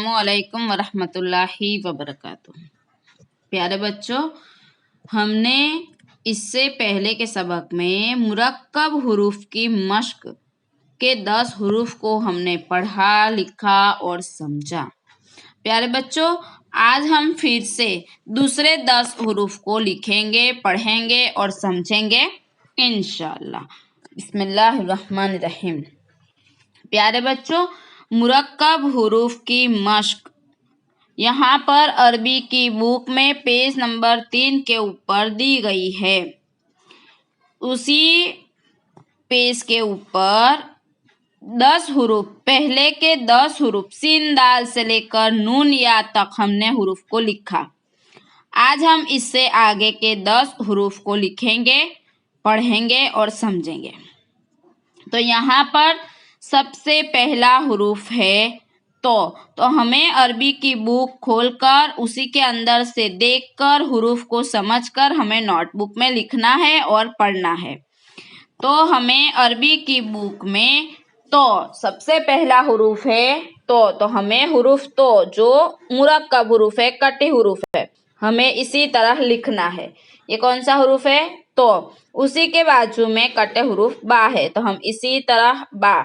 अस्सलामुअलैकुम वरहमतुल्लाहि वबरकातुह। प्यारे बच्चों, हमने इससे पहले के सबक में मुरक्कब हुरूफ की मश्क के 10 हुरूफ को हमने पढ़ा, लिखा और समझा। प्यारे बच्चों, आज हम फिर से दूसरे 10 हुरूफ को लिखेंगे, पढ़ेंगे और समझेंगे इंशाअल्लाह। बिस्मिल्लाहिर्रहमानिर्रहीम। प्यारे बच्चों, मुरक्कब हुरूफ की मश्क यहाँ पर अरबी की बुक में पेज नंबर 3 के ऊपर दी गई है। उसी पेज के ऊपर 10 हुरूफ, पहले के 10 हुरूफ सीन दाल से लेकर नून या तक हमने हुरूफ को लिखा। आज हम इससे आगे के 10 हुरूफ को लिखेंगे, पढ़ेंगे और समझेंगे। तो यहाँ पर सबसे पहला हुरूफ है तो हमें अरबी की बुक खोलकर उसी के अंदर से देखकर हुरूफ को समझकर हमें नोटबुक में लिखना है और पढ़ना है। तो हमें अरबी की बुक में तो सबसे पहला हुरूफ है तो हमें हुरूफ तो जो मुरक्कब हुरूफ है, कटे हुरूफ है, हमें इसी तरह लिखना है। ये कौन सा हुरूफ है? तो उसी के बाजू में कटे हुरूफ बा है, तो हम इसी तरह बा,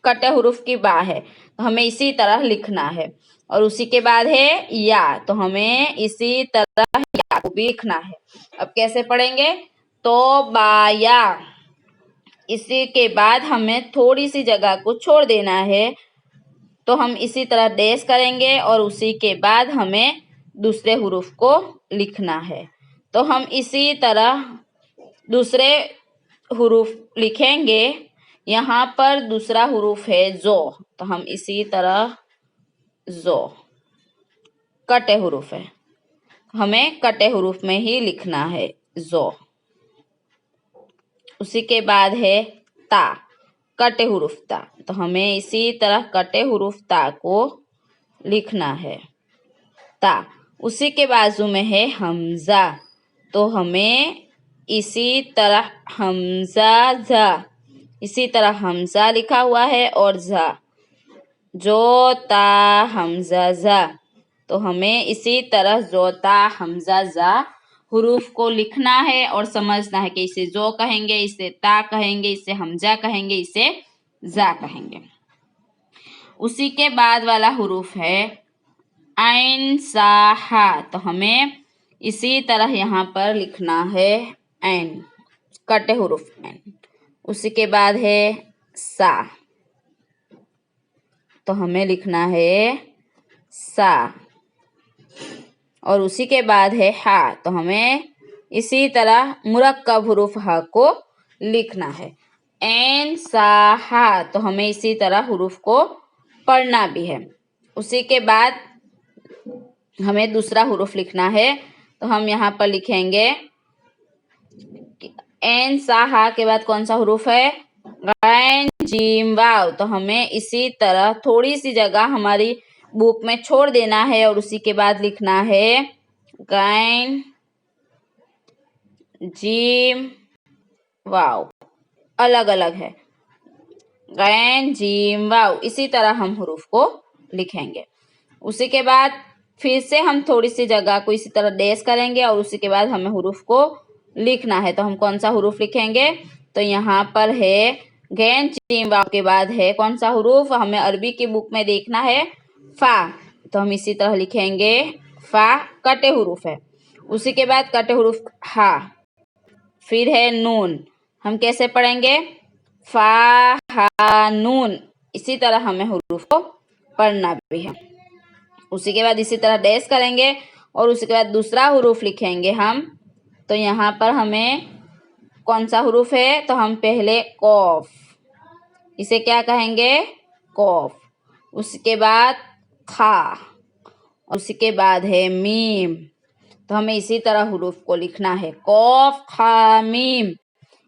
कटे हुरूफ की बा है तो हमें इसी तरह लिखना है। और उसी के बाद है या, तो हमें इसी तरह या को भी लिखना है। अब कैसे पढ़ेंगे? तो बाया, इसी के बाद हमें थोड़ी सी जगह को छोड़ देना है, तो हम इसी तरह डैश करेंगे और उसी के बाद हमें दूसरे हुरूफ को लिखना है। तो हम इसी तरह दूसरे हुरूफ लिखेंगे। यहाँ पर दूसरा हुरूफ है जो, तो हम इसी तरह जो, कटे हुरूफ है, हमें कटे हुरूफ में ही लिखना है जो। उसी के बाद है ता, कटे हुरूफ ता, तो हमें इसी तरह कटे हुरूफ ता को लिखना है ता। उसी के बाजू में है हमजा, तो हमें इसी तरह हमजा जा, इसी तरह हमजा लिखा हुआ है और जा, जो ता हमजा जा, तो हमें इसी तरह जो ता हमजा जा हुरूफ को लिखना है और समझना है कि इसे जो कहेंगे, इसे ता कहेंगे, इसे हमजा कहेंगे, इसे जा कहेंगे। उसी के बाद वाला हुरूफ है ऐन सा हा, तो हमें इसी तरह यहाँ पर लिखना है ऐन, कटे हुरूफ ऐन। उसी के बाद है सा, तो हमें लिखना है सा। और उसी के बाद है हा, तो हमें इसी तरह मुरक्कब हुरूफ हा को लिखना है ऐन सा हा, तो हमें इसी तरह हुरूफ को पढ़ना भी है। उसी के बाद हमें दूसरा हुरूफ लिखना है, तो हम यहाँ पर लिखेंगे ऐन सा हा के बाद कौन सा हुरूफ है? गैन जीम वाव, तो हमें इसी तरह थोड़ी सी जगह हमारी बुक में छोड़ देना है और उसी के बाद लिखना है गैन जीम वाव, अलग अलग है, गैन जीम वाव, इसी तरह हम हुरूफ को लिखेंगे। उसी के बाद फिर से हम थोड़ी सी जगह को इसी तरह डैश करेंगे और उसी के बाद हमें हुरूफ को लिखना है। तो हम कौन सा हुरूफ लिखेंगे? तो यहाँ पर है गैन जीम वाव के बाद है कौन सा हुरूफ? हमें अरबी की बुक में देखना है फा, तो हम इसी तरह लिखेंगे फा, कटे हुरूफ है। उसी के बाद कटे हुरूफ हा, फिर है नून, हम कैसे पढ़ेंगे? फा हा नून, इसी तरह हमें हुरूफ को पढ़ना भी है। उसी के बाद इसी तरह डैश करेंगे और उसी के बाद दूसरा हुरूफ लिखेंगे हम। तो यहाँ पर हमें कौन सा हुरूफ है? तो हम पहले कौफ, इसे क्या कहेंगे? कौफ। उसके बाद खा, उसी के बाद है मीम, तो हमें इसी तरह हुरूफ को लिखना है कौफ खा मीम,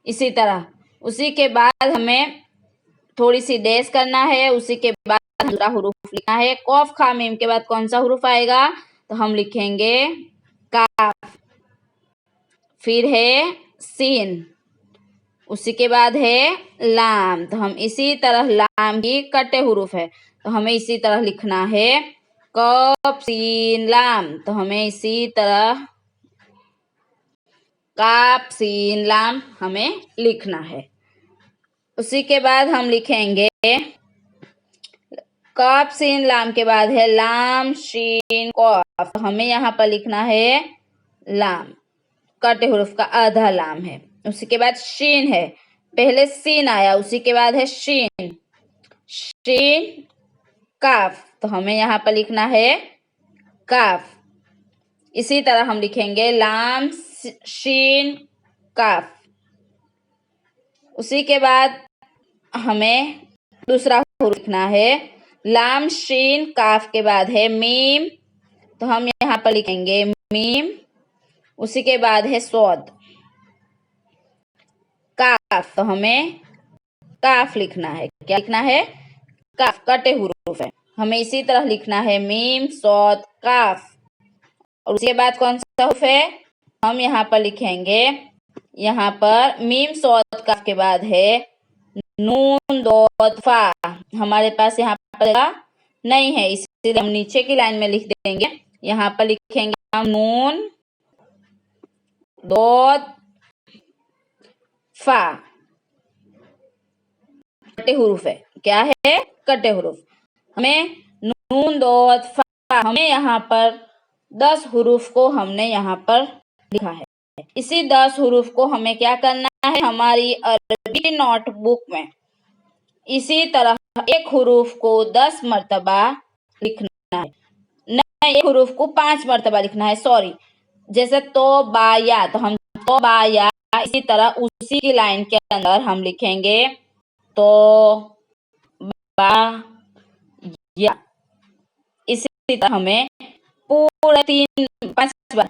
इसी तरह। उसी के बाद हमें थोड़ी सी डैश करना है, उसी के बाद दूसरा हुरूफ लिखना है। कौफ खा मीम के बाद कौन सा हुरूफ आएगा? तो हम लिखेंगे काफ, फिर है सीन, उसी के बाद है लाम, तो हम इसी तरह लाम की कटे हुरूफ है, तो हमें इसी तरह लिखना है कफ सीन लाम, तो हमें इसी तरह काफ सीन लाम हमें लिखना है। उसी के बाद हम लिखेंगे काफ सीन लाम के बाद है लाम शीन कॉफ, हमें यहाँ पर लिखना है लाम, कटे हुरूफ का आधा लाम है। उसी के बाद शीन है, पहले सीन आया, उसी के बाद है शीन, शीन काफ, तो हमें यहाँ पर लिखना है काफ। इसी तरह हम लिखेंगे लाम शीन काफ। उसी के बाद हमें दूसरा हुरूफ लिखना है, लाम शीन काफ के बाद है मीम, तो हम यहाँ पर लिखेंगे मीम। उसी के बाद है सौद काफ, तो हमें काफ लिखना है। क्या लिखना है? काफ, कटे हुरूफ है, हमें इसी तरह लिखना है मीम सौद काफ। और उसके बाद कौन सा हुरूफ है? हम यहाँ पर लिखेंगे, यहाँ पर मीम सौद काफ के बाद है नून दोद फा, हमारे पास यहाँ पर नहीं है, इसलिए हम नीचे की लाइन में लिख देंगे। यहाँ पर लिखेंगे हम नून दोद फा, कटे हुरूफ है। क्या है? कटे हुरूफ। हमें नून दोद फा, हमें यहाँ पर 10 हुरूफ को हमने यहाँ पर लिखा है। इसी 10 हुरूफ को हमें क्या करना है? हमारी अरबी नोटबुक में इसी तरह एक हुरूफ को 10 मर्तबा लिखना है, नहीं, एक हुरूफ को 5 मर्तबा लिखना है, सॉरी। जैसे तो बाया, तो हम तो बाया, इसी तरह उसी की लाइन के अंदर हम लिखेंगे तो बा या, इसी तरह हमें पूरा 5 बार,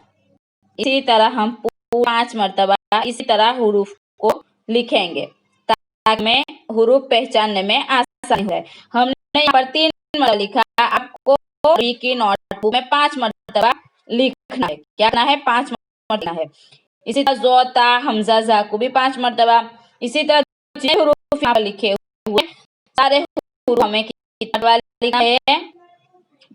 इसी तरह हम 5 मर्तबा इसी तरह हुरूफ को लिखेंगे ताकि हमें हुरूफ पहचानने में आसानी हो। हमने यहाँ पर 3 मर्तबा लिखा, आपको अरबी की नोटबुक में 5 मर्तबा लिखना है। क्या करना है? 5 मर्तबा है। इसी तरह जोता हमजा जा को भी 5 मर्तबा। इसी तरह जितने हुरूफ यहाँ पर लिखे हुए सारे हुरूफ हमें कितनी बार लिखना है?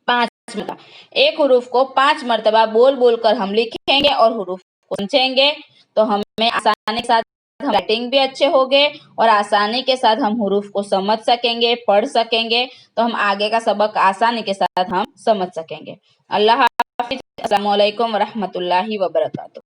5 मर्तबा। एक हुरूफ को 5 मर्तबा बोल बोल कर हम लिखेंगे और हुरूफ को समझेंगे, तो हमें आसानी के साथ हम राइटिंग भी अच्छे होंगे और आसानी के साथ हम हुरूफ को समझ सकेंगे, पढ़ सकेंगे, तो हम आगे का सबक आसानी के साथ हम समझ सकेंगे। अल्लाह हाफिज। अस्सलामु अलैकुम व रहमतुल्लाहि व बरकातुहू।